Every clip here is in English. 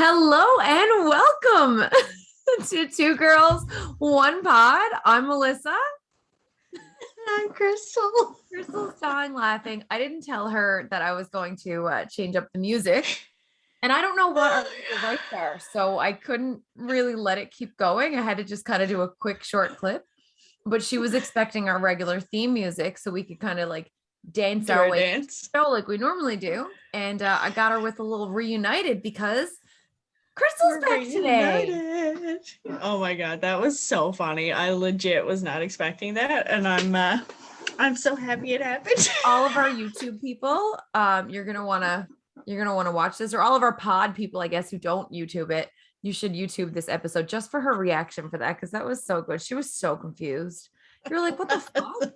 Hello and welcome to Two Girls, One Pod. I'm Melissa. I'm Crystal. Crystal's dying laughing. I didn't tell her that I was going to change up the music. And I don't know what our rights are, so I couldn't really let it keep going. I had to just kind of do a quick short clip. But she was expecting our regular theme music so we could kind of like dance our way show like we normally do. And I got her with a little reunited because Crystal's back today. Oh my god, that was so funny. I legit was not expecting that, and I'm so happy it happened. All of our YouTube people, you're gonna wanna watch this, or all of our pod people, I guess, who don't YouTube it. You should YouTube this episode just for her reaction for that, because that was so good. She was so confused. You're like, what the fuck?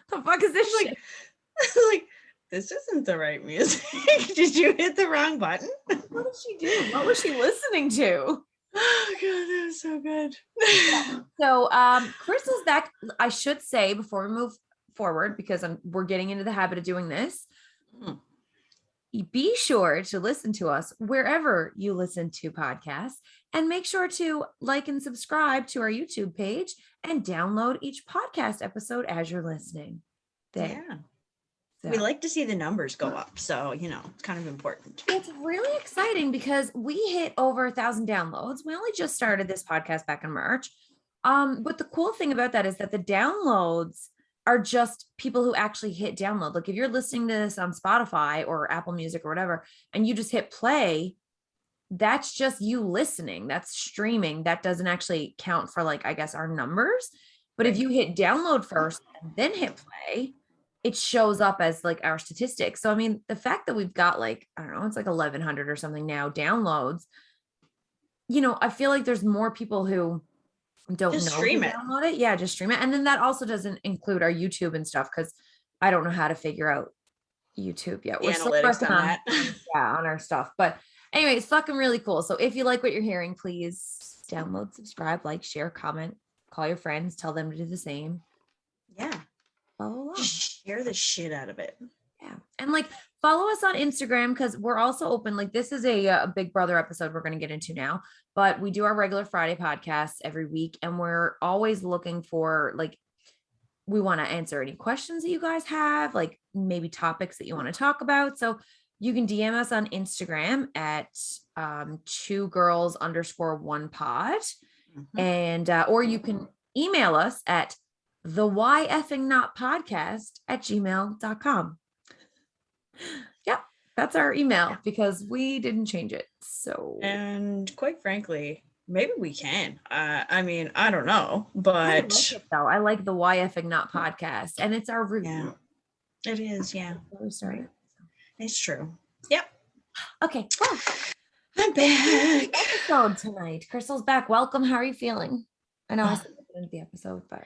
The fuck is this shit? Like, this isn't the right music. Did you hit the wrong button? What did she do? What was she listening to? Oh god, that was so good. So Crystal's back. I should say before we move forward, because we're getting into the habit of doing this. Be sure to listen to us wherever you listen to podcasts, and make sure to like and subscribe to our YouTube page and download each podcast episode as you're listening. There. Yeah. So. We like to see the numbers go up. So, it's kind of important. It's really exciting because we hit over 1,000 downloads. We only just started this podcast back in March. But the cool thing about that is that the downloads are just people who actually hit download. Like if you're listening to this on Spotify or Apple Music or whatever, and you just hit play, that's just you listening. That's streaming. That doesn't actually count for, like, I guess, our numbers. But if you hit download first and then hit play, it shows up as like our statistics. So, I mean, the fact that we've got like, I don't know, it's like 1,100 or something now downloads, I feel like there's more people who don't just know stream it. Download it. Yeah, just stream it. And then that also doesn't include our YouTube and stuff, because I don't know how to figure out YouTube yet. We're still working on that. On our stuff. But anyway, it's fucking really cool. So if you like what you're hearing, please download, subscribe, like, share, comment, call your friends, tell them to do the same. Yeah. Follow along. Share the shit out of it. Yeah. And like follow us on Instagram, because we're also open. Like this is a Big Brother episode we're going to get into now, but we do our regular Friday podcasts every week. And we're always looking for, like, we want to answer any questions that you guys have, like maybe topics that you want to talk about. So you can DM us on Instagram at 2girls_1pod. And, or you can email us at the why effing not podcast at gmail.com. Yep, that's our email because we didn't change it. So, and quite frankly, maybe we can. I mean, I don't know, but I like the why effing not podcast, and it's our root. Yeah, it is. Yeah, sorry, it's true. Yep. Okay, well, I'm back. Episode tonight. Crystal's back. Welcome. How are you feeling? I know I said at the end of the episode, but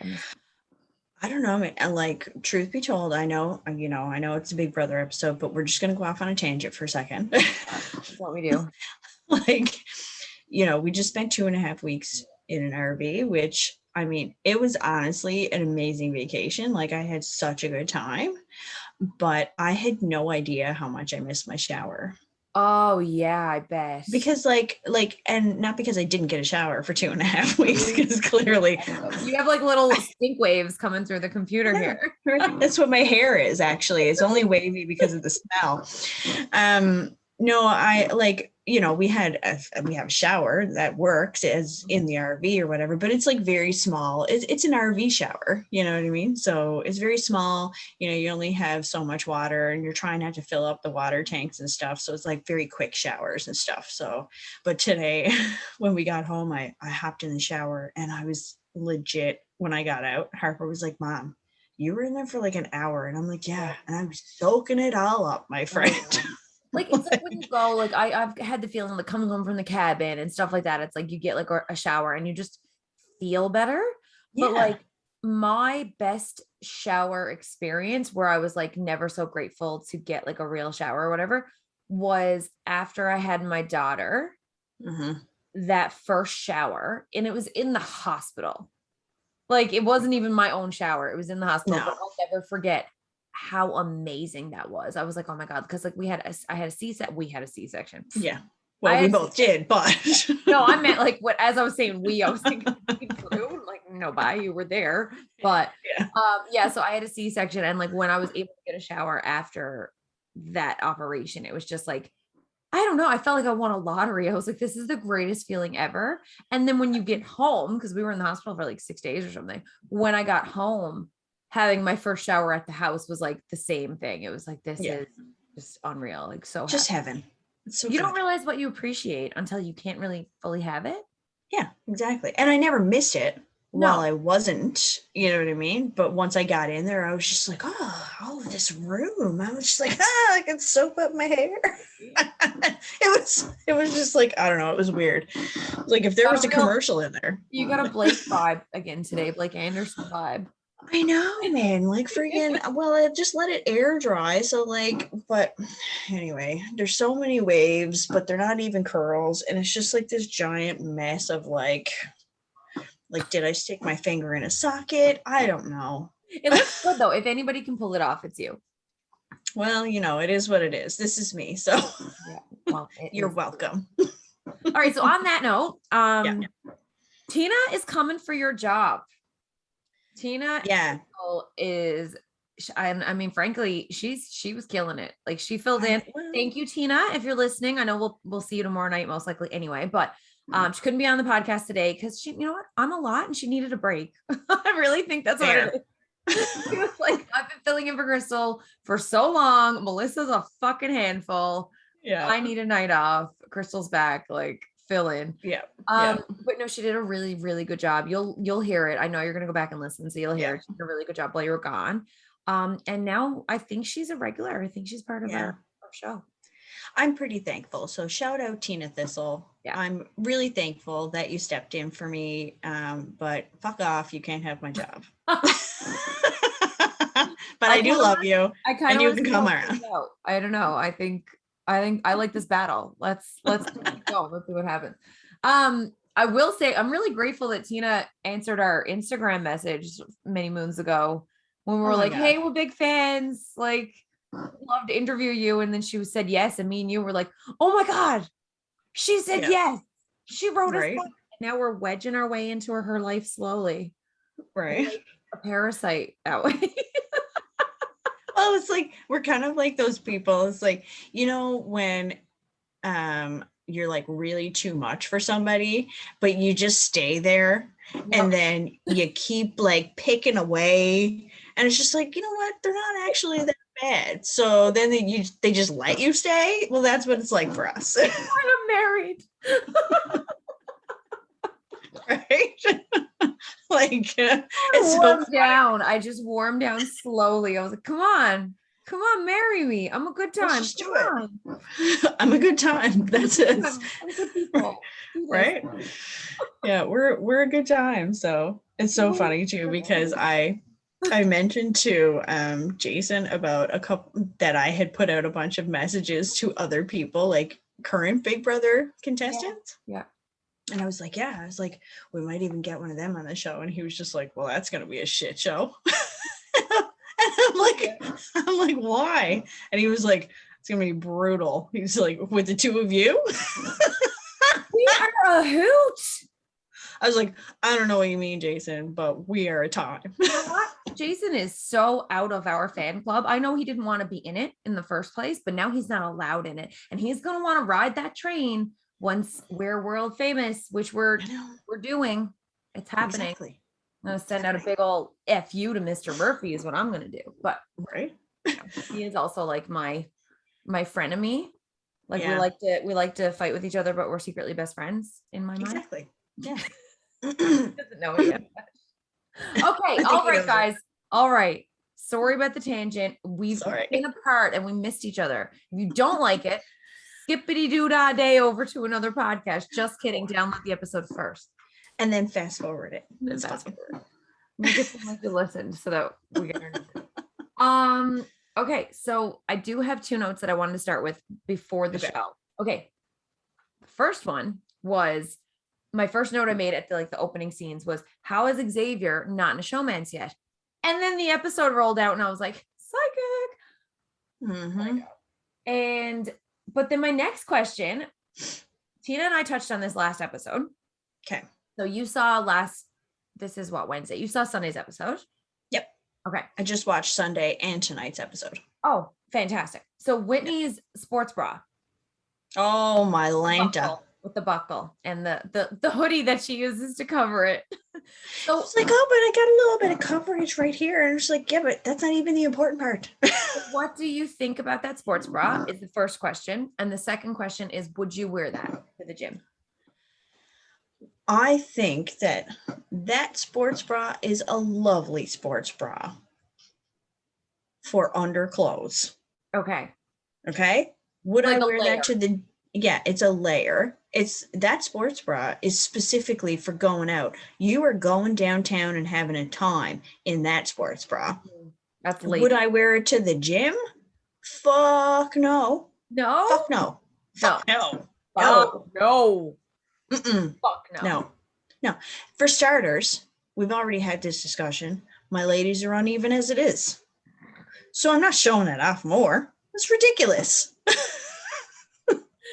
I don't know. I mean, like, truth be told, I know it's a Big Brother episode, but we're just going to go off on a tangent for a second. That's what we do. Like, we just spent 2.5 weeks in an RV, which, I mean, it was honestly an amazing vacation. Like, I had such a good time, but I had no idea how much I missed my shower. Oh yeah, I bet. Because like, and not because I didn't get a shower for 2.5 weeks, because clearly you have like little stink waves coming through the computer here. That's what my hair is, actually. It's only wavy because of the smell. No, I like, we have a shower that works as in the RV or whatever, but it's like very small. It's an RV shower, you know what I mean? So it's very small, you only have so much water and you're trying not to fill up the water tanks and stuff. So it's like very quick showers and stuff. So, but today when we got home, I hopped in the shower and I was legit, when I got out, Harper was like, Mom, you were in there for like an hour. And I'm like, yeah. And I was soaking it all up, my friend. Like, it's like when you go, like, I've had the feeling like coming home from the cabin and stuff like that. It's like you get like a shower and you just feel better. Yeah. But like my best shower experience, where I was like never so grateful to get like a real shower or whatever, was after I had my daughter. That first shower, and it was in the hospital. Like, it wasn't even my own shower. It was in the hospital. No. But I'll never forget how amazing that was. I was like, oh my God. Cause like I had a C-section. Yeah. I Well, we had both did, but no, I meant like as I was saying, I was thinking like, no, you were there. But yeah. yeah, so I had a C-section, and like when I was able to get a shower after that operation, it was just like, I don't know. I felt like I won a lottery. I was like, this is the greatest feeling ever. And then when you get home, because we were in the hospital for like 6 days or something, when I got home, having my first shower at the house was like the same thing. It was like, this is just unreal. Like so just happy. heaven. It's so you good. don't realize what you appreciate until you can't really fully have it. Yeah, exactly. And I never missed it while No. I wasn't, you know what I mean? But once I got in there, I was just like, oh, this room. I was just like, I can soap up my hair. it was just like, I don't know. It was weird. Like if there was a commercial in there. You got a Blake vibe again today, Blake Anderson vibe. I know, man. Like freaking, well, I just let it air dry. So like, but anyway, there's so many waves, but they're not even curls. And it's just like this giant mess of like, did I stick my finger in a socket? I don't know. It looks good though. If anybody can pull it off, it's you. Well, it is what it is. This is me. So yeah, well, you're welcome. All right. So on that note, Tina is coming for your job. Tina is, I mean, frankly, she was killing it. Like she filled in. Thank you, Tina. If you're listening, I know we'll see you tomorrow night, most likely anyway, but she couldn't be on the podcast today because she, you know what? I'm a lot and she needed a break. I really think that's what it is. She was like, I've been filling in for Crystal for so long. Melissa's a fucking handful. Yeah. I need a night off. Crystal's back. Like fill in. Yeah. But no, she did a really, really good job. You'll hear it. I know you're gonna go back and listen, so you'll hear it. She did a really good job while you were gone. And now I think she's a regular. I think she's part of our show. I'm pretty thankful. So shout out Tina Thistle. Yeah. I'm really thankful that you stepped in for me. But fuck off. You can't have my job. But I do love you. And you can come around. I don't know. I think I like this battle. Let's keep going. Let's see what happens. I will say I'm really grateful that Tina answered our Instagram message many moons ago when we were like, hey, we're big fans. Like, love to interview you. And then she said yes. And me and you were like, oh my God, she said yes. She wrote us back. Now we're wedging our way into her life slowly. Right. Like a parasite that way. Well, it's like we're kind of like those people. It's like, when you're like really too much for somebody, but you just stay there and then you keep like picking away. And it's just like, you know what? They're not actually that bad. So then they just let you stay. Well, that's what it's like for us. I'm married. Right? Like I just warmed down slowly. I was like, come on, marry me. I'm a good time. Just do it. I'm a good time. That's it. I'm good people. Right? Yeah, we're a good time. So it's so funny too, because I mentioned to Jason about a couple that I had put out a bunch of messages to other people, like current Big Brother contestants. Yeah. And I was like, we might even get one of them on the show. And he was just like, well, that's going to be a shit show. And I'm like, why? And he was like, it's going to be brutal. He's like, with the two of you? We are a hoot. I was like, I don't know what you mean, Jason, but we are a time. You know what? Jason is so out of our fan club. I know he didn't want to be in it in the first place, but now he's not allowed in it. And he's going to want to ride that train once we're world famous, which we're doing. It's happening. Exactly. I'm going to send out a big old F you to Mr. Murphy is what I'm going to do. But he is also like my frenemy. Like we like to fight with each other, but we're secretly best friends in my mind. Exactly. Yeah. Doesn't know it yet. Okay. All right, guys. All right. Sorry about the tangent. We've been apart and we missed each other. If you don't like it, skippity doo dah day over to another podcast. Just kidding. Download the episode first. And then fast forward it. Make it seem like you listened so that we get our okay. So I do have two notes that I wanted to start with before the show. Okay. The first one was my first note I made at the opening scenes was, how is Xavier not in a showman's yet? And then the episode rolled out and I was like, psychic. Mm-hmm. But then my next question, Tina and I touched on this last episode. Okay. So you saw this is what, Wednesday? You saw Sunday's episode? Yep. Okay. I just watched Sunday and tonight's episode. Oh, fantastic. So Whitney's sports bra. Oh, my Lanta. With the buckle and the hoodie that she uses to cover it. So it's like, oh, but I got a little bit of coverage right here. And it's like, yeah, but that's not even the important part. What do you think about that sports bra is the first question. And the second question is, would you wear that to the gym? I think that sports bra is a lovely sports bra for underclothes. Okay. Okay. Would like I wear layer. that to the, yeah, it's a layer. That sports bra is specifically for going out. You are going downtown and having a time in that sports bra. That's lazy. Would I wear it to the gym? Fuck no. No. Fuck no. Fuck no. No. No. Mm-mm. Fuck no. No. For starters, we've already had this discussion. My ladies are uneven as it is. So I'm not showing it off more. It's ridiculous.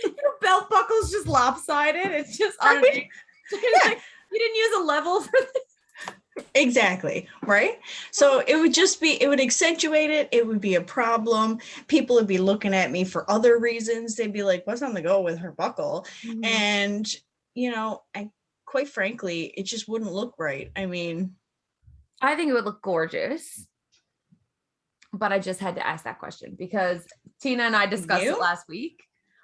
Your belt buckle's just lopsided. It's just Right? Like, you didn't use a level for this. Exactly. Right. So it would accentuate it. It would be a problem. People would be looking at me for other reasons. They'd be like, what's on the go with her buckle? Mm-hmm. And, quite frankly, it just wouldn't look right. I mean, I think it would look gorgeous. But I just had to ask that question because Tina and I discussed it last week.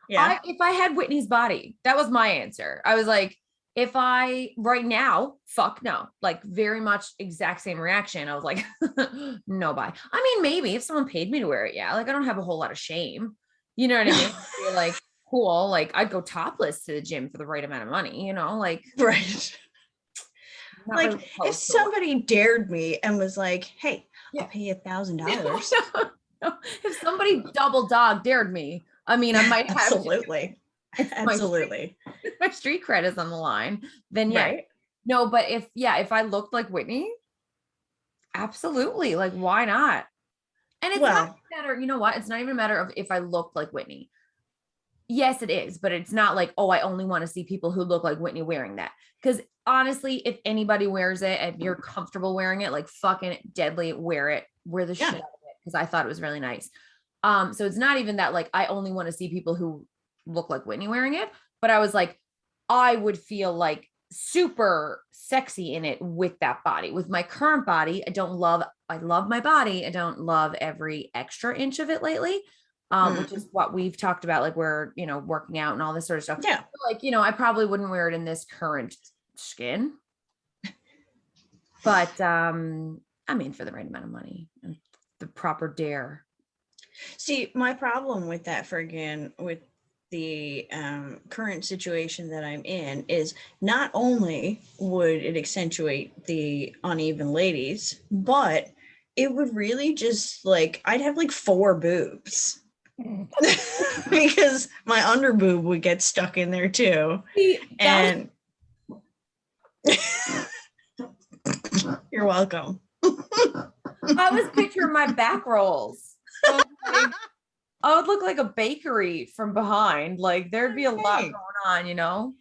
Yeah. If I had Whitney's body, that was my answer. I was like, right now, fuck no, like very much exact same reaction. I was like, no, bye. I mean, maybe if someone paid me to wear it. Yeah. Like I don't have a whole lot of shame. You know what I mean? You're like, cool. Like I'd go topless to the gym for the right amount of money, like. Right. Like really if somebody dared me and was like, hey, I'll pay you $1,000. No. If somebody double dog dared me, I mean, I might have absolutely. Absolutely. My street cred is on the line. Then yeah. Right? No, but if I looked like Whitney, absolutely. Like, why not? And it's not a matter, you know what? It's not even a matter of if I looked like Whitney. Yes, it is, but it's not like, oh, I only want to see people who look like Whitney wearing that. Because honestly, if anybody wears it and you're comfortable wearing it, like fucking deadly, wear it. Wear the shit out of it. Because I thought it was really nice. So it's not even that like I only want to see people who look like Whitney wearing it, but I was like, I would feel like super sexy in it with that body. With my current body, I love my body. I don't love every extra inch of it lately. Which is what we've talked about, like we're, working out and all this sort of stuff. Yeah. Like, I probably wouldn't wear it in this current skin. But I mean, for the right amount of money and the proper dare. See, my problem with that, with the current situation that I'm in is not only would it accentuate the uneven ladies, but it would really just like, I'd have like 4 boobs. Because my under boob would get stuck in there too. And you're welcome. I was picturing my back rolls. I would look like a bakery from behind. Like there'd be a lot going on,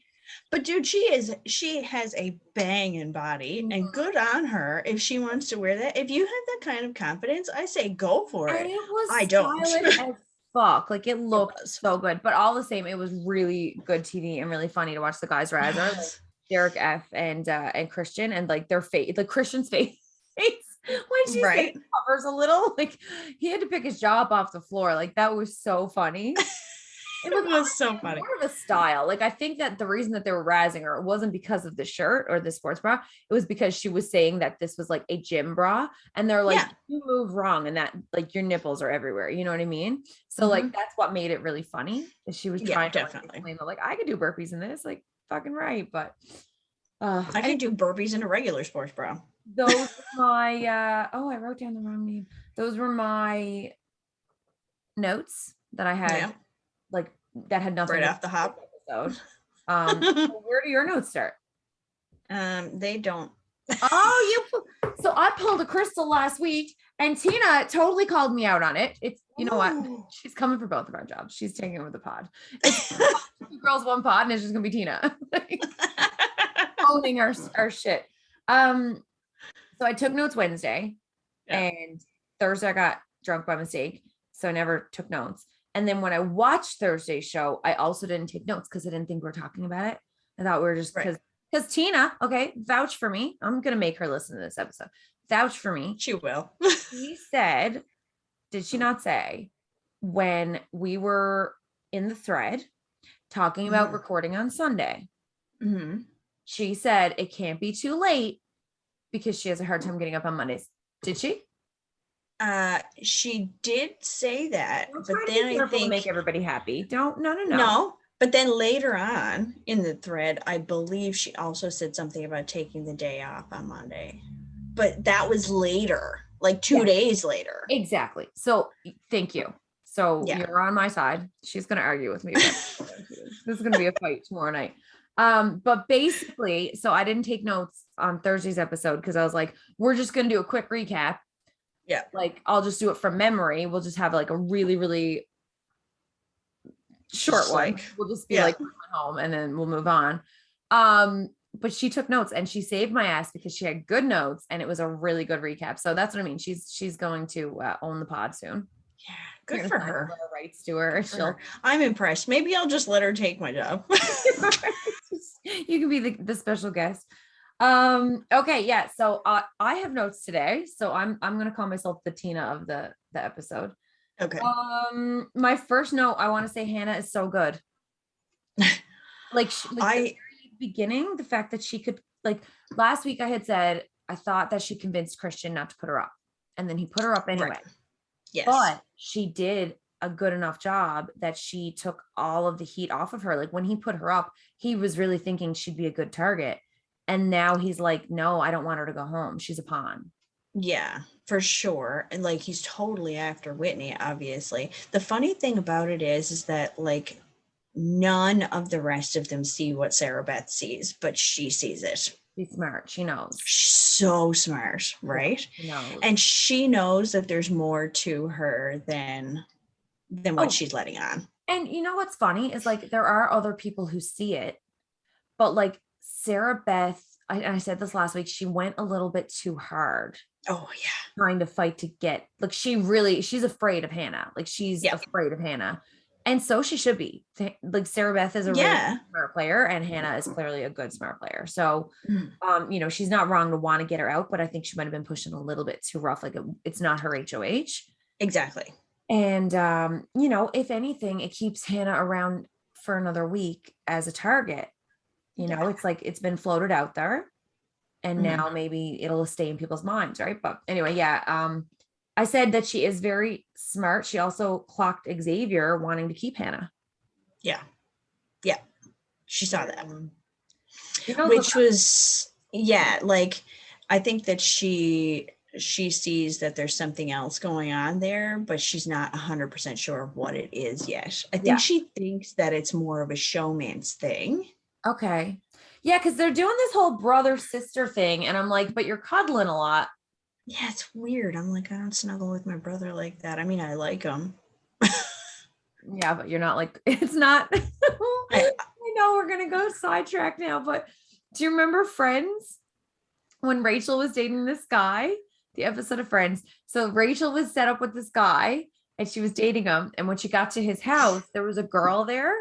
But dude, she has a banging body and good on her if she wants to wear that. If you have that kind of confidence, I say go for it. And it was I don't. As fuck. Like it looked so good, but all the same, it was really good TV and really funny to watch the guys razz her, like Derek F and Christian, and like their face, like Christian's face when she covers a little, like he had to pick his jaw up off the floor. Like that was so funny. It was so funny. More of a style. Like I think that the reason that they were razzing her, it wasn't because of the shirt or the sports bra. It was because she was saying that this was like a gym bra, and they're like, you move wrong, and that like your nipples are everywhere. You know what I mean? So like that's what made it really funny. She was trying to explain that, like I could do burpees in this, like fucking right, but I can do burpees in a regular sports bra. Those were my I wrote down the wrong name. Those were my notes that I had. Yeah. Like that had nothing right off the hop. Episode. Where do your notes start? They don't. Oh, So I pulled a crystal last week and Tina totally called me out on it. It's, you know what? She's coming for both of our jobs. She's taking over the pod. It's 2 girls, 1 pod, and it's just gonna be Tina. Owning our shit. So I took notes Wednesday and Thursday I got drunk by mistake. So I never took notes. And then when I watched Thursday's show, I also didn't take notes because I didn't think we were talking about it. I thought we were just because Tina, okay, vouch for me. I'm gonna make her listen to this episode. Vouch for me. She will. She said, did she not say, when we were in the thread talking about recording on Sunday, she said it can't be too late because she has a hard time getting up on Mondays. Did she? She did say that, but then I think make everybody happy. No. But then later on in the thread, I believe she also said something about taking the day off on Monday, but that was later, like 2 days later. Exactly. So thank you. So you're on my side. She's going to argue with me. This is going to be a fight tomorrow night. But basically, so I didn't take notes on Thursday's episode because I was like, we're just going to do a quick recap. Yeah. Like I'll just do it from memory. We'll just have like a really, really short one. Like, we'll just be like home and then we'll move on. But she took notes and she saved my ass because she had good notes and it was a really good recap. So that's what I mean. She's going to own the pod soon. Yeah, good for her. Rights to her. I'm impressed. Maybe I'll just let her take my job. You can be the special guest. Okay, yeah. So I have notes today. So I'm gonna call myself the Tina of the episode. Okay. My first note, I want to say Hannah is so good. Like the very beginning, the fact that she could, like last week I had said I thought that she convinced Christian not to put her up, and then he put her up anyway. Right. Yes. But she did a good enough job that she took all of the heat off of her. Like when he put her up, he was really thinking she'd be a good target. And now he's like, no, I don't want her to go home. She's a pawn. Yeah, for sure. And like, he's totally after Whitney, obviously. The funny thing about it is that like none of the rest of them see what Sarah Beth sees, but she sees it. She's smart. She knows. She's so smart, right? She knows. And she knows that there's more to her than what she's letting on. And you know what's funny is like there are other people who see it, but like Sarah Beth, I said this last week, she went a little bit too hard. Oh yeah. Trying to fight to get, like she's afraid of Hannah. Like she's afraid of Hannah. And so she should be. Like Sarah Beth is a really smart player and Hannah is clearly a good smart player. So, you know, she's not wrong to want to get her out, but I think she might've been pushing a little bit too rough. Like it's not her HOH. Exactly. And, you know, if anything, it keeps Hannah around for another week as a target. You know, it's like, it's been floated out there and now maybe it'll stay in people's minds. Right. But anyway, I said that she is very smart. She also clocked Xavier wanting to keep Hannah. Yeah. Yeah. She saw that. Which was, like, I think that she sees that there's something else going on there, but she's not 100% sure of what it is yet. I think she thinks that it's more of a showman's thing. Okay. Yeah, because they're doing this whole brother-sister thing, and I'm like, but you're cuddling a lot. Yeah, it's weird. I'm like, I don't snuggle with my brother like that. I mean, I like him. Yeah, but you're not like, it's not. I know we're going to go sidetrack now, but do you remember Friends? When Rachel was dating this guy, the episode of Friends. So Rachel was set up with this guy and she was dating him. And when she got to his house, there was a girl there.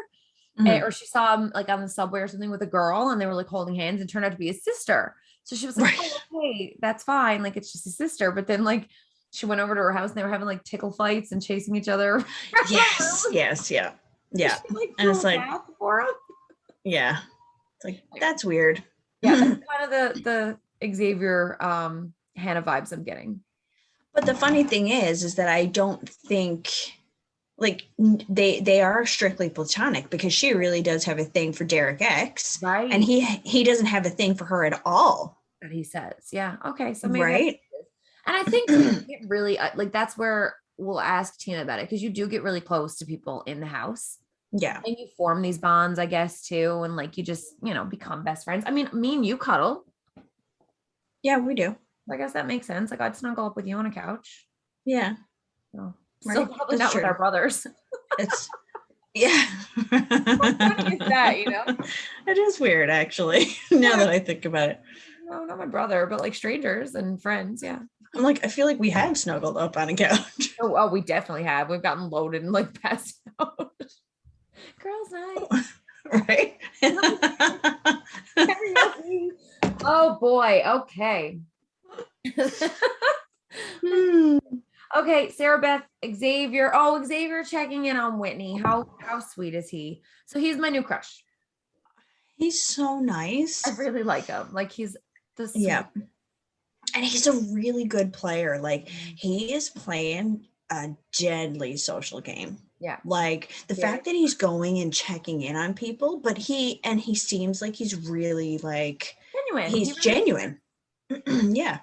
Or she saw him like on the subway or something with a girl and they were like holding hands and turned out to be his sister. So she was like, oh, okay, that's fine. Like it's just his sister. But then like she went over to her house and they were having like tickle fights and chasing each other. Yes. Yeah. Like, and it's like, for him. Yeah. It's like, that's weird. Yeah. That's kind of the Xavier Hannah vibes I'm getting. But the funny thing is that I don't think like they are strictly platonic because she really does have a thing for Derek X, right? And he doesn't have a thing for her at all. That he says, yeah, okay, so maybe right. And I think it really like that's where we'll ask Tina about it because you do get really close to people in the house, and you form these bonds, I guess, too, and like you just become best friends. I mean, me and you cuddle. Yeah, we do. I guess that makes sense. Like I'd snuggle up with you on a couch. Yeah. No, still Right. probably That's not with our true. brothers. It's yeah. How funny is that, you know? It is weird actually, now Yeah. that I think about it. No, not my brother, but like strangers and friends. Yeah. I'm like, I feel like we have snuggled up on a couch. Oh, we definitely have. We've gotten loaded and like passed out. Girls' night. Right? Karaoke. Oh boy. Okay. Hmm. Okay, Sarah Beth, Xavier. Oh, Xavier checking in on Whitney. How sweet is he? So he's my new crush. He's so nice. I really like him. Like he's the sweet. Yeah. And he's a really good player. Like he is playing a deadly social game. Yeah. Like the fact that he's going and checking in on people, but he seems like he's really like Genuine. he's He really genuine. Yeah.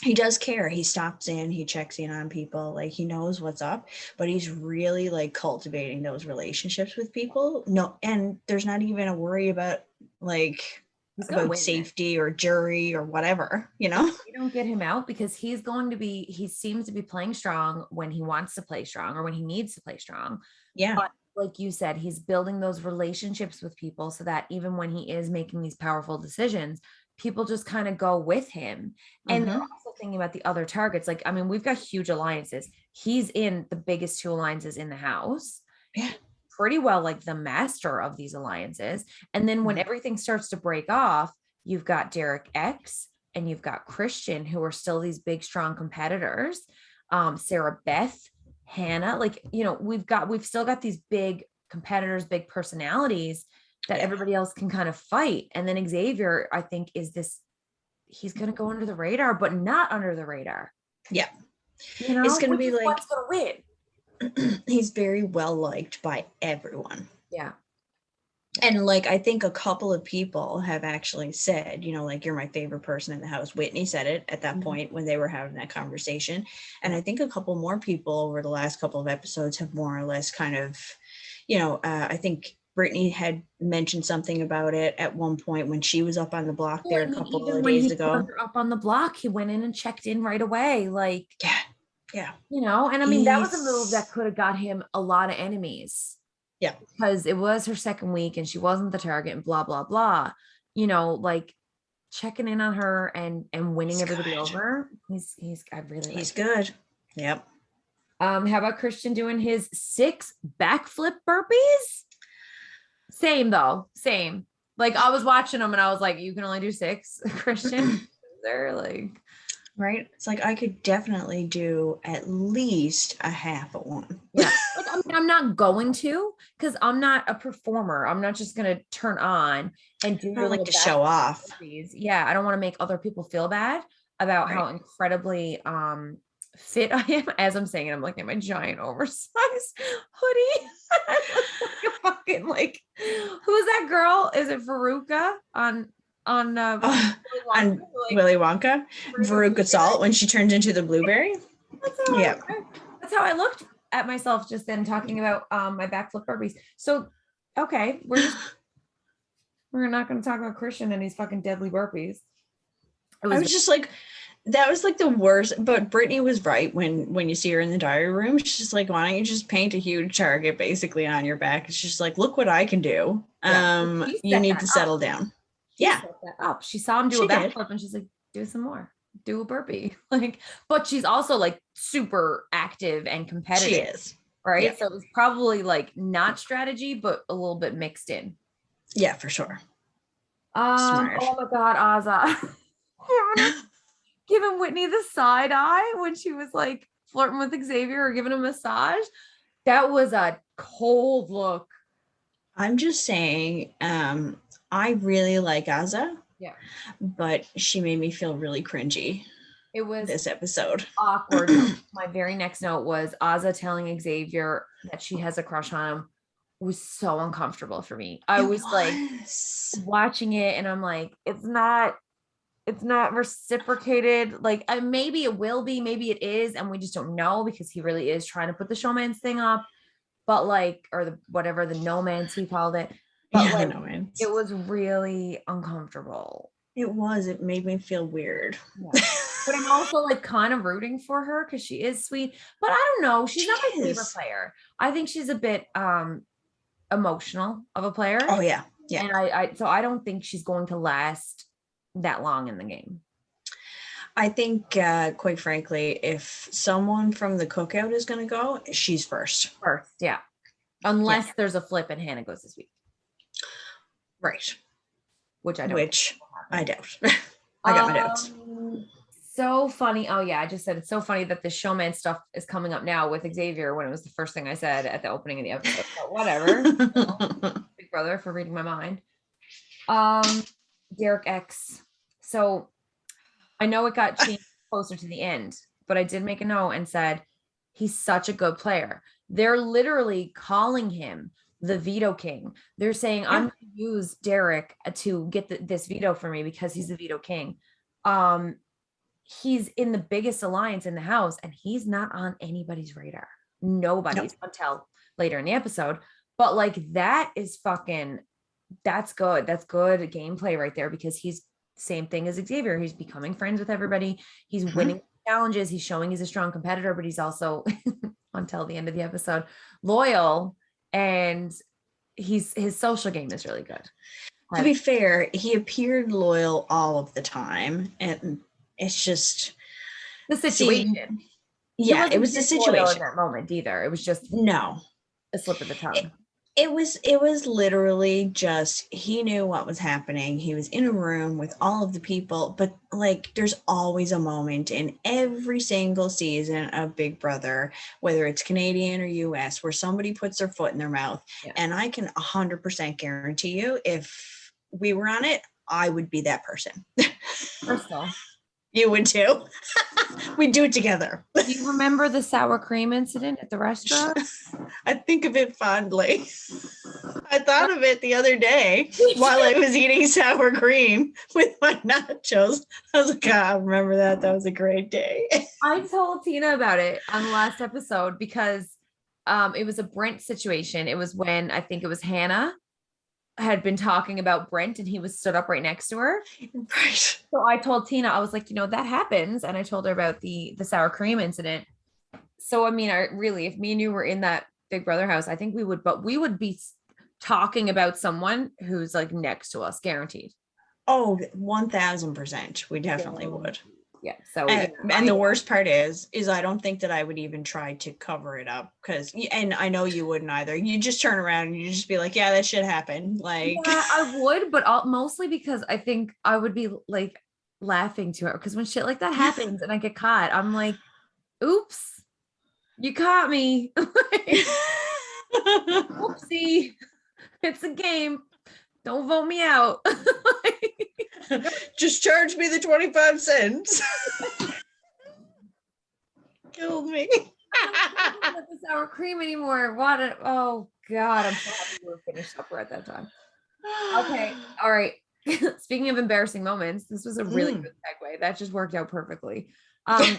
He does care. He stops in, he checks in on people, like he knows what's up, but he's really like cultivating those relationships with people. No, and there's not even a worry about like he's gonna about win safety or jury or whatever, you know? You don't get him out because he seems to be playing strong when he wants to play strong or when he needs to play strong. Yeah. But like you said, he's building those relationships with people so that even when he is making these powerful decisions, people just kind of go with him. And they're also thinking about the other targets. Like, I mean, we've got huge alliances. He's in the biggest two alliances in the house. Yeah. Pretty well like the master of these alliances. And then when everything starts to break off, you've got Derek X and you've got Christian, who are still these big, strong competitors. Sarah Beth, Hannah, like, you know, we've still got these big competitors, big personalities that everybody else can kind of fight. And then Xavier, I think, he's going to go under the radar, but not under the radar. Yeah. You know, it's going to be like, what's going to win. He's very well liked by everyone. Yeah. And like, I think a couple of people have actually said, you know, like, you're my favorite person in the house. Whitney said it at that point when they were having that conversation. And I think a couple more people over the last couple of episodes have more or less kind of, you know, I think Brittany had mentioned something about it at one point when she was up on the block there a couple of days ago. Up on the block, he went in and checked in right away. Like, yeah. You know, and I mean, that was a move that could have got him a lot of enemies. Yeah. Because it was her second week and she wasn't the target and blah, blah, blah. You know, like checking in on her and winning everybody over. He's good. Yep. How about Christian doing his 6 backflip burpees? Same though. Same. Like I was watching him and I was like, you can only do 6, Christian. They're like, right. It's like, I could definitely do at least a half of one. Yeah. Like, I mean, I'm not going to, because I'm not a performer. I'm not just going to turn on and do your like to show off. Yeah. I don't want to make other people feel bad about how incredibly fit I am. As I'm saying it, I'm looking at my giant oversized hoodie. Like fucking like, who's that girl? Is it Veruca on Willy Wonka? Veruca Salt when she turned into the blueberry. That's how I looked at myself just then talking about my backflip burpees. So okay, we're not going to talk about Christian and his fucking deadly burpees. I was just like, that was like the worst. But Brittany was right when you see her in the diary room. She's just like, why don't you just paint a huge target basically on your back? It's just like, look what I can do. You need to settle down. She saw him do a backflip and she's like, do some more, do a burpee. Like, but she's also like super active and competitive. She is. Right. Yeah. So it was probably like not strategy, but a little bit mixed in. Yeah, for sure. Smart. Oh my God, Azza. Giving Whitney the side eye when she was like flirting with Xavier or giving him a massage. That was a cold look. I'm just saying, I really like Azza. Yeah. But she made me feel really cringy. It was this episode. Awkward. My very next note was Azza telling Xavier that she has a crush on him was so uncomfortable for me. I was like watching it and I'm like, it's not reciprocated. Like maybe it will be, maybe it is, and we just don't know because he really is trying to put the showman's thing up, but like, or the whatever the no man's he called it. But like, it was really uncomfortable. It made me feel weird. Yeah. But I'm also like kind of rooting for her because she is sweet. But I don't know. She's She not my favorite is. player. I think she's a bit emotional of a player. Oh yeah. Yeah. And so I don't think she's going to last that long in the game. I think, quite frankly, if someone from the cookout is going to go, she's first. First, yeah. Unless there's a flip and Hannah goes this week. Right. Which I don't. Which I doubt. I got my doubts. So funny. Oh yeah, I just said it's so funny that the showman stuff is coming up now with Xavier when it was the first thing I said at the opening of the episode. But whatever. Big brother for reading my mind. Derek X. So I know it got changed closer to the end, but I did make a note and said he's such a good player. They're literally calling him the veto king. They're saying, I'm going to use Derek to get this veto for me because he's the veto king. He's in the biggest alliance in the house and he's not on anybody's radar. Nobody's until later in the episode. But like that is that's good. That's good gameplay right there because he's same thing as Xavier. He's becoming friends with everybody. He's winning challenges. He's showing he's a strong competitor, but he's also until the end of the episode loyal, and his social game is really good. To be fair, he appeared loyal all of the time, and it's just the situation. It was the situation in that moment either. It was just a slip of the tongue. It was literally just he knew what was happening. He was in a room with all of the people, but like there's always a moment in every single season of Big Brother, whether it's Canadian or US, where somebody puts their foot in their mouth. Yeah. And I can 100% guarantee you, if we were on it, I would be that person. Crystal. You would too. We do it together. Do you remember the sour cream incident at the restaurant? I think of it fondly. I thought of it the other day while I was eating sour cream with my nachos. I was like, I remember that. That was a great day. I told Tina about it on the last episode because it was a Brent situation. It was when I think it was Hannah had been talking about Brent and he was stood up right next to her. Right. So I told Tina, I was like, that happens. And I told her about the sour cream incident. So, I mean, if me and you were in that Big Brother house, I think we would be talking about someone who's like next to us, guaranteed. Oh, 1000%. We definitely would. Yeah. So, and the worst part is I don't think that I would even try to cover it up and I know you wouldn't either. You just turn around and you just be like, yeah, that shit happened. Like, yeah, I would, but mostly because I think I would be like laughing to her because when shit like that happens and I get caught, I'm like, oops, you caught me. Oopsie, it's a game. Don't vote me out. Just charge me the 25 cents. Killed me. I don't want the sour cream anymore. Oh God, I'm so happy we were finished supper at that time. Okay, all right. Speaking of embarrassing moments, this was a really good segue. That just worked out perfectly. As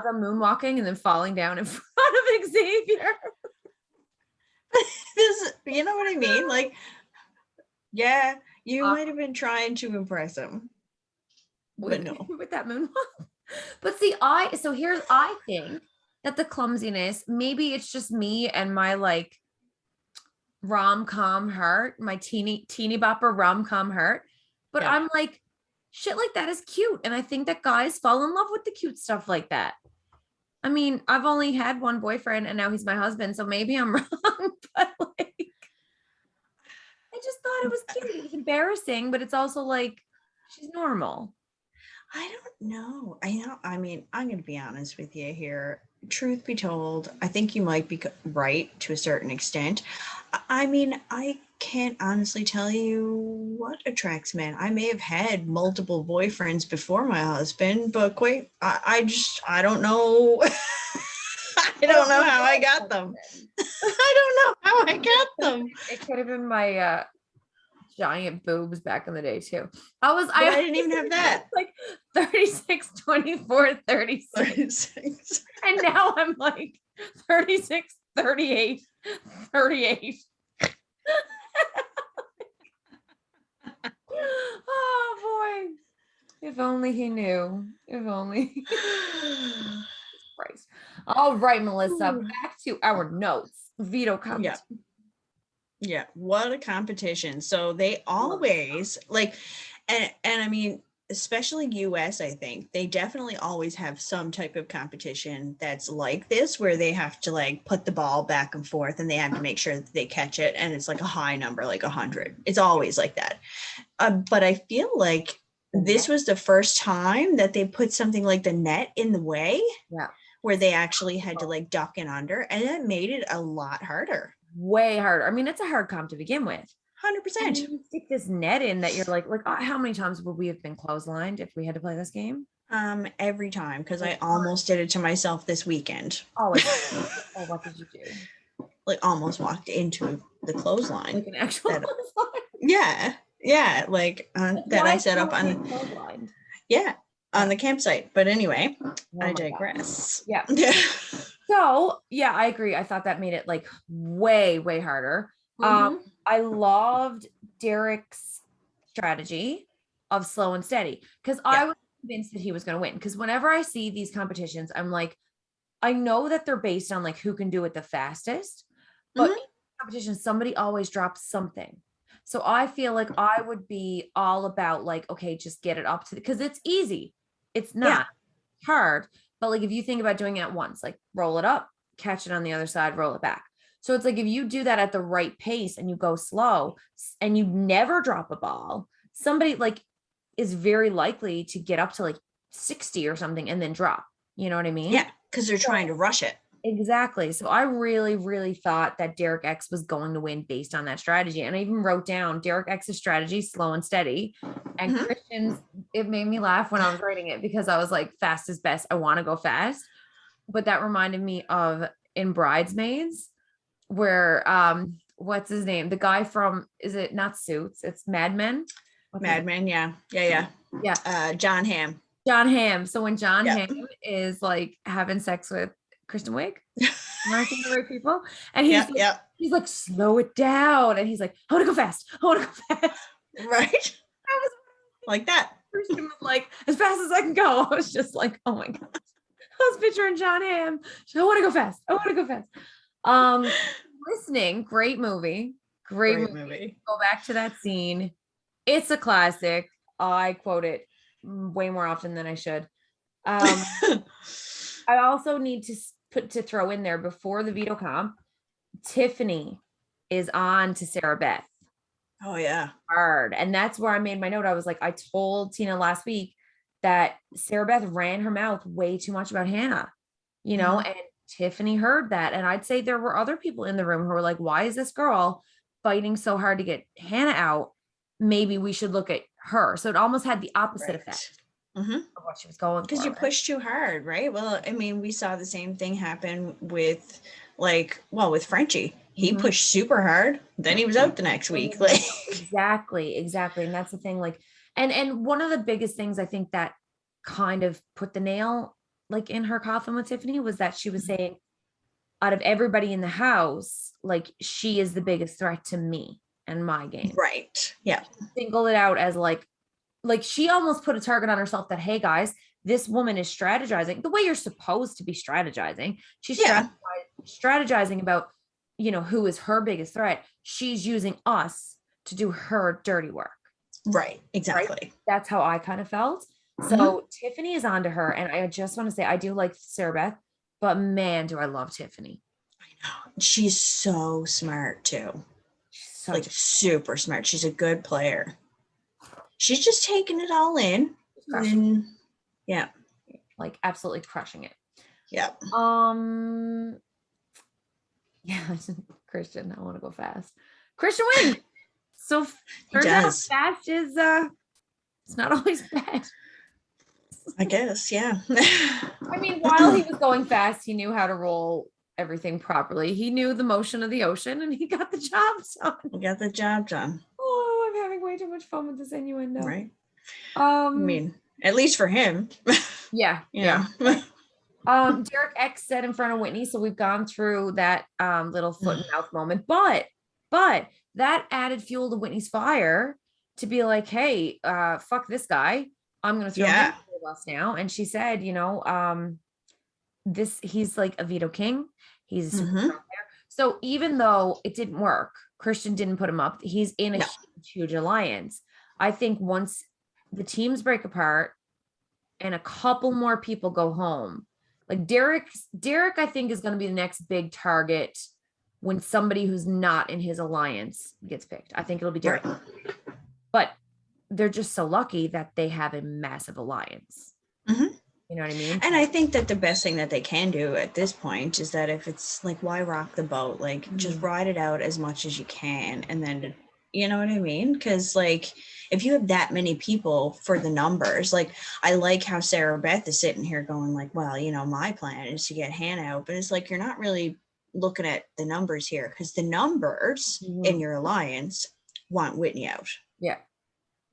I'm moonwalking and then falling down in front of Xavier. You know what I mean? Like, yeah, you might have been trying to impress him. But no. With that moonwalk. But see, I think that the clumsiness, maybe it's just me and my like rom-com heart, my teeny bopper rom-com heart. But I'm like, shit like that is cute. And I think that guys fall in love with the cute stuff like that. I mean, I've only had one boyfriend and now he's my husband. So maybe I'm wrong, but like, I just thought it was cute. It's embarrassing, but it's also like, she's normal. I don't know. I mean, I'm going to be honest with you here. Truth be told, I think you might be right to a certain extent. I mean, I can't honestly tell you what attracts men. I may have had multiple boyfriends before my husband, but I don't know. I don't know how I got them. I don't know how I got them. It could have been my giant boobs back in the day too. I didn't even have that. Like 36, 24, 36. 36. And now I'm like 36, 38, 38. Oh boy. If only he knew. If only. Christ. All right, Melissa, back to our notes. Veto Yeah. competition. Yeah, what a competition. So they always like, and I mean, especially US, I think they definitely always have some type of competition that's like this, where they have to like put the ball back and forth and they have to make sure that they catch it. And it's like a high number, like 100. It's always like that. But I feel like this was the first time that they put something like the net in the way, Yeah. where they actually had to like duck in under, and that made it a lot harder. Way harder. I mean, it's a hard comp to begin with. 100%. You stick this net in that you're like, how many times would we have been clotheslined if we had to play this game? Every time, because I almost did it to myself this weekend. Always. Oh, what did you do? Like almost walked into the clothesline. Like an actual clothesline? Yeah. Like that I set up on clothesline. Yeah, on the campsite. But anyway, I God. digress. Yeah. So yeah, I agree. I thought that made it like way, way harder. I loved Derek's strategy of slow and steady, because I was convinced that he was going to win. Because whenever I see these competitions, I'm like, I know that they're based on like who can do it the fastest, but in competitions, somebody always drops something. So I feel like I would be all about like, okay, just get it up to because it's easy. It's not hard. But like if you think about doing it at once, like roll it up, catch it on the other side, roll it back. So it's like if you do that at the right pace and you go slow and you never drop a ball, somebody like is very likely to get up to like 60 or something and then drop. You know what I mean? Yeah, because they're trying to rush it. Exactly. So I really, really thought that Derek X was going to win based on that strategy. And I even wrote down Derek X's strategy, slow and steady. And Christian's, it made me laugh when I was writing it because I was like, fast is best. I want to go fast. But that reminded me of in Bridesmaids, where what's his name? The guy from, is it not Suits? It's Mad Men. Mad Men, yeah. John Hamm. John Hamm. So when John Hamm is like having sex with Kristen Wiig, am I thinking the right people? And he's like, slow it down. And he's like, I want to go fast. I want to go fast. Right. That was like that. Christian was like, as fast as I can go. I was just like, oh my God. I was picturing John Hamm. I want to go fast. I want to go fast. Listening, great movie. Great movie. Go back to that scene. It's a classic. I quote it way more often than I should. I also need to throw in there before the veto comp, Tiffany is on to Sarah Beth. Oh yeah. Hard. And that's where I made my note. I was like, I told Tina last week that Sarah Beth ran her mouth way too much about Hannah, you know, and Tiffany heard that. And I'd say there were other people in the room who were like, why is this girl fighting so hard to get Hannah out? Maybe we should look at her. So it almost had the opposite effect of what she was going for. Because you pushed too hard, right? Well, I mean, we saw the same thing happen with with Frenchie. He pushed super hard, then he was out the next week. Like exactly. And that's the thing. Like, and one of the biggest things I think that kind of put the nail like in her coffin with Tiffany was that she was saying, out of everybody in the house, like she is the biggest threat to me and my game. Right. Yeah. Singled it out as like she almost put a target on herself that, hey guys, this woman is strategizing the way you're supposed to be strategizing. She's strategizing about, you know, who is her biggest threat. She's using us to do her dirty work. Right. Exactly. Right? That's how I kind of felt. So Tiffany is onto her. And I just want to say, I do like Sarah Beth, but man, do I love Tiffany. I know. She's so smart too. Like super smart. She's a good player. She's just taking it all in. And yeah. Like absolutely crushing it. Yeah. Yeah, Christian, I want to go fast. Christian wins. So turns out fast is it's not always bad. I guess, yeah. I mean, while he was going fast, he knew how to roll everything properly. He knew the motion of the ocean and he got the job done. He got the job done. Oh, I'm having way too much fun with this innuendo. Right. I mean, at least for him. Yeah. Yeah. Derek X said in front of Whitney. So we've gone through that little foot and mouth moment, but that added fuel to Whitney's fire to be like, hey, fuck this guy. I'm going to throw him Yeah. under the bus now. And she said, he's like a veto king. He's a super Mm-hmm. strong player. So even though it didn't work, Christian didn't put him up. He's in a No. huge alliance. I think once the teams break apart and a couple more people go home, like Derek, I think is going to be the next big target when somebody who's not in his alliance gets picked. I think it'll be Derek. Right. But they're just so lucky that they have a massive alliance. Mm-hmm. You know what I mean? And I think that the best thing that they can do at this point is that if it's like, why rock the boat? Like, just ride it out as much as you can. And then, you know what I mean? Because, like, if you have that many people for the numbers, like, I like how Sarah Beth is sitting here going, like, well, my plan is to get Hannah out. But it's like, you're not really looking at the numbers here, because the numbers in your alliance want Whitney out. Yeah.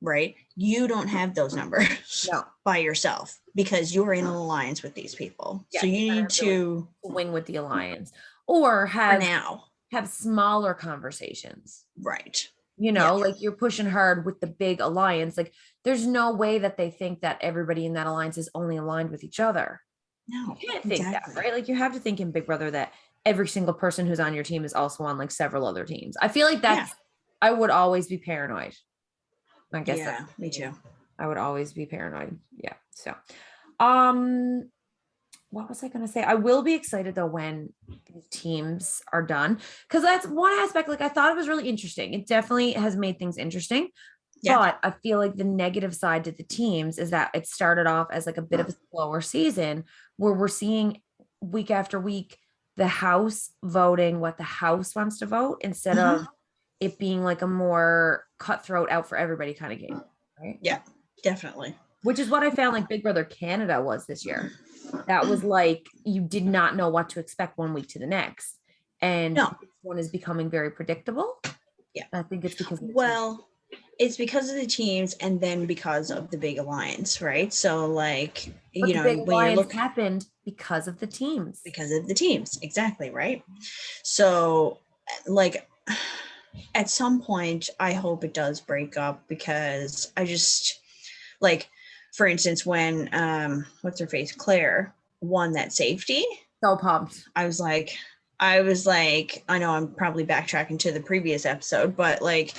Right? You don't have those numbers by yourself because you're in an alliance with these people. Yeah, so you need to wing with the alliance or have smaller conversations. Right. Like you're pushing hard with the big alliance. Like there's no way that they think that everybody in that alliance is only aligned with each other. No, you can't think that, right? Like you have to think in Big Brother that every single person who's on your team is also on like several other teams. I feel like I would always be paranoid. I guess. Yeah, me too. I would always be paranoid. Yeah. So, what was I going to say? I will be excited though when these teams are done, because that's one aspect. Like I thought it was really interesting. It definitely has made things interesting. Yeah. But I feel like the negative side to the teams is that it started off as like a bit of a slower season where we're seeing week after week the house voting what the house wants to vote instead of it being like a more cutthroat out for everybody kind of game, right? Yeah, definitely. Which is what I found like Big Brother Canada was this year. That was like, you did not know what to expect one week to the next. And this one is becoming very predictable. Yeah. I think it's because it's because of the teams and then because of the big alliance, right? So like, but the big alliance happened because of the teams. Because of the teams, exactly, right? So like, at some point, I hope it does break up, because I just, like, for instance, when what's her face, Claire, won that safety. So pumped. I was like, I know I'm probably backtracking to the previous episode, but like,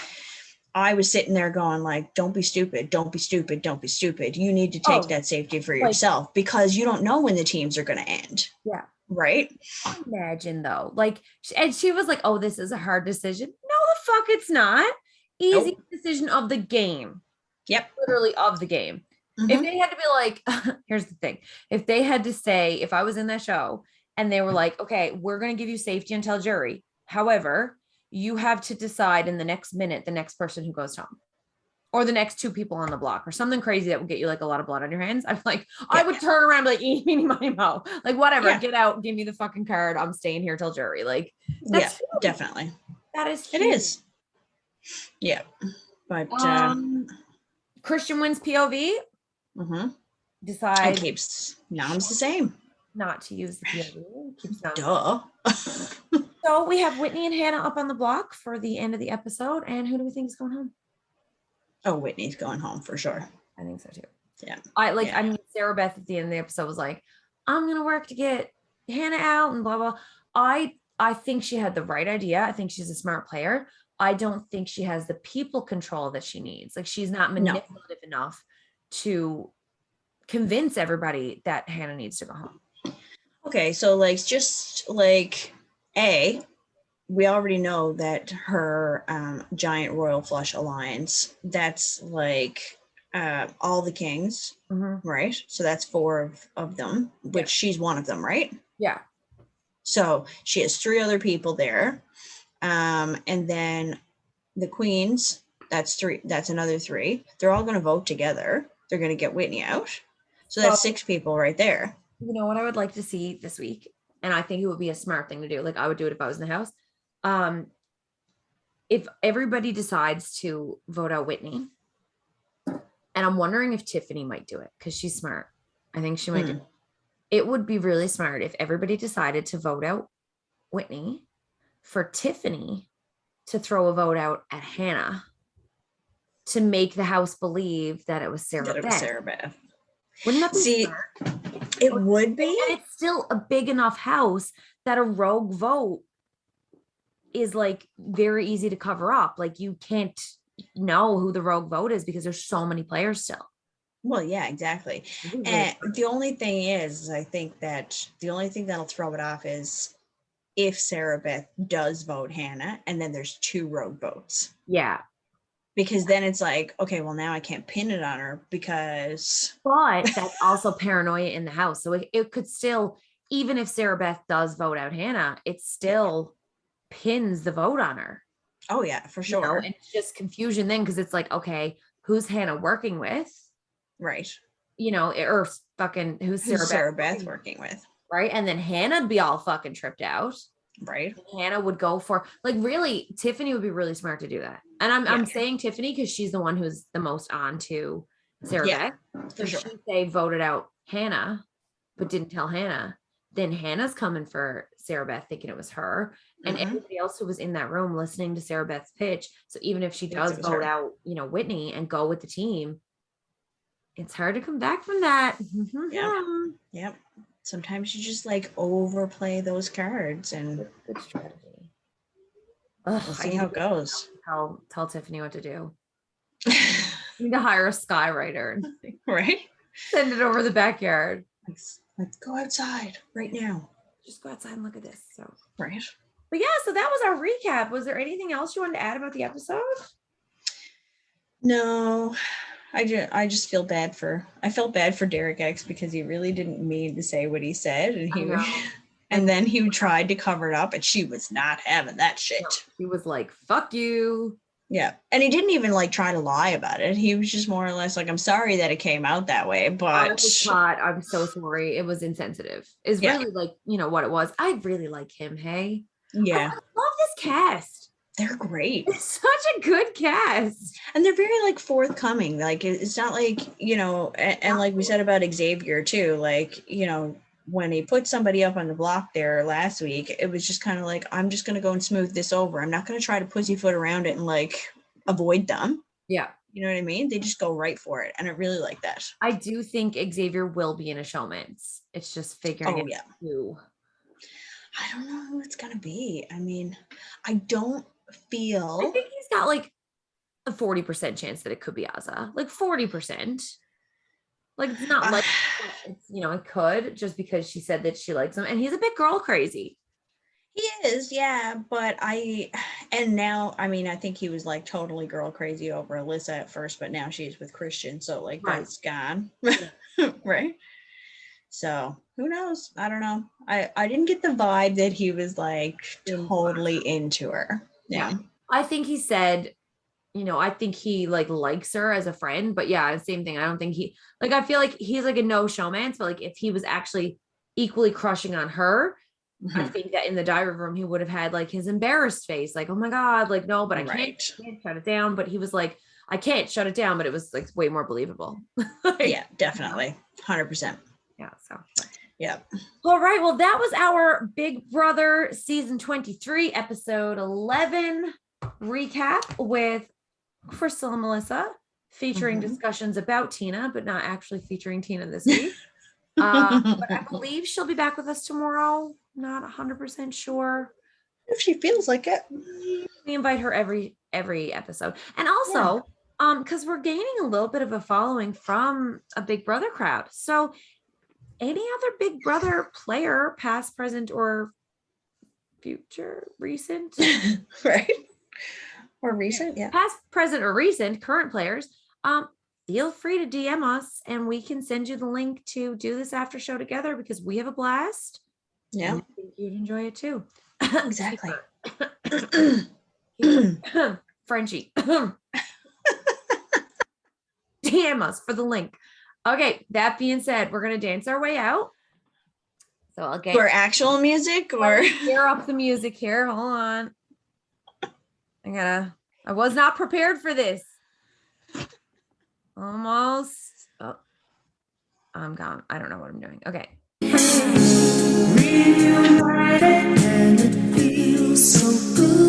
I was sitting there going like, don't be stupid, don't be stupid, don't be stupid. You need to take that safety for yourself, because you don't know when the teams are going to end. Yeah. Right. Imagine though, like, and she was like, oh, this is a hard decision. No, the fuck it's not. Easy decision of the game. Yep. Literally of the game. If they had to be like, here's the thing. If they had to say, if I was in that show and they were like, okay, we're going to give you safety and tell jury. However, you have to decide in the next minute, the next person who goes home, or the next two people on the block, or something crazy that would get you like a lot of blood on your hands. I'm like, I would turn around like, eeny, meeny, mo, like whatever, get out, give me the fucking card. I'm staying here till jury. Like, that's huge. Definitely. That is huge. It is. Yeah. But Christian wins POV. Decides keeps noms the same. Not to use the POV. Keeps noms. Duh. So we have Whitney and Hannah up on the block for the end of the episode. And who do we think is going home? Oh, Whitney's going home for sure. I think so too. Yeah. I mean, Sarah Beth at the end of the episode was like, I'm going to work to get Hannah out and blah, blah. I think she had the right idea. I think she's a smart player. I don't think she has the people control that she needs. Like, she's not manipulative enough to convince everybody that Hannah needs to go home. Okay. So like, just like we already know that her giant royal flush alliance, that's like all the kings, right? So that's 4 of them, which she's one of them, right? Yeah. So she has 3 other people there. And then the queens, that's another 3. They're all going to vote together. They're going to get Whitney out. So that's 6 people right there. You know what I would like to see this week? And I think it would be a smart thing to do. Like, I would do it if I was in the house. If everybody decides to vote out Whitney, and I'm wondering if Tiffany might do it because she's smart. I think she might do it. It would be really smart if everybody decided to vote out Whitney, for Tiffany to throw a vote out at Hannah to make the house believe that it was Sarah Beth. Sarah Beth. Wouldn't that be smart? It would be. And it's still a big enough house that a rogue vote is like very easy to cover up. Like you can't know who the rogue vote is because there's so many players still. Well, yeah, exactly. And the only thing is, I think that the only thing that'll throw it off is if Sarah Beth does vote Hannah and then there's 2 rogue votes. Yeah. Because then it's like, okay, well, now I can't pin it on her because. But that's also paranoia in the house. So it could still, even if Sarah Beth does vote out Hannah, it still pins the vote on her. Oh, yeah, for sure. You know, and it's just confusion then because it's like, okay, who's Hannah working with? Right. You know, or fucking who's Sarah Beth working with? Right. And then Hannah'd be all fucking tripped out. Right. And Hannah would go for, like, really, Tiffany would be really smart to do that. And I'm saying Tiffany because she's the one who's the most on to Sarah Beth. So sure. she say voted out Hannah, but didn't tell Hannah. Then Hannah's coming for Sarah Beth thinking it was her. And everybody else who was in that room listening to Sarah Beth's pitch. So even if she does vote out, you know, Whitney and go with the team, it's hard to come back from that. Yep. Sometimes you just like overplay those cards and good strategy. We'll see how it goes. Tell Tiffany what to do. You need to hire a skywriter. Right? Send it over the backyard. Let's go outside right now. Just go outside and look at this. So right. But yeah, so that was our recap. Was there anything else you wanted to add about the episode? No. I just feel bad for Derek X because he really didn't mean to say what he said and then he tried to cover it up and she was not having that shit. No, he was like, fuck you. Yeah. And he didn't even like try to lie about it. He was just more or less like, I'm sorry that it came out that way, but I'm so sorry. It was insensitive. It's really like, you know what it was. I really like him. Hey. Yeah. I love this cast. They're great. It's such a good cast. And they're very like forthcoming. Like it's not like, you know, and like we said about Xavier too, like, you know, when he put somebody up on the block there last week, it was just kind of like, I'm just going to go and smooth this over. I'm not going to try to pussyfoot around it and like avoid them. Yeah. You know what I mean? They just go right for it. And I really like that. I do think Xavier will be in a showman's. It's just figuring out who. I don't know who it's going to be. I mean, I think he's got like a 40% chance that it could be Azza. Like 40%. Like it's not like it's, you know, it could just because she said that she likes him and he's a bit girl crazy. He is, yeah, but now I mean I think he was like totally girl crazy over Alyssa at first, but now she's with Christian, so like that's gone. Right? So who knows? I don't know. I didn't get the vibe that he was like totally into her. Yeah. I think he said, you know, I think he like likes her as a friend, but yeah, same thing. I don't think he like, I feel like he's like a no showman. So like if he was actually equally crushing on her, I think that in the diary room, he would have had like his embarrassed face, like, oh my God, like, no, but I can't shut it down. But he was like, I can't shut it down, but it was like way more believable. Yeah, definitely. 100%. Yeah. So, yeah. All right. Well, that was our Big Brother season 23, episode 11 recap with Crystal and Melissa, featuring discussions about Tina, but not actually featuring Tina this week. But I believe she'll be back with us tomorrow. Not 100% sure. If she feels like it. We invite her every episode. And also, because we're gaining a little bit of a following from a Big Brother crowd. So any other Big Brother player, past, present, or future, recent? Right. Or recent, yeah. Past, present, or recent, current players, feel free to DM us and we can send you the link to do this after show together because we have a blast. Yeah. I think you'd enjoy it too. Exactly. Frenchie. DM us for the link. Okay, that being said, we're going to dance our way out. So I'll get for actual music or gear up the music here. Hold on. I was not prepared for this. Almost. Oh, I'm gone. I don't know what I'm doing. Okay. Reunited and it feels so good.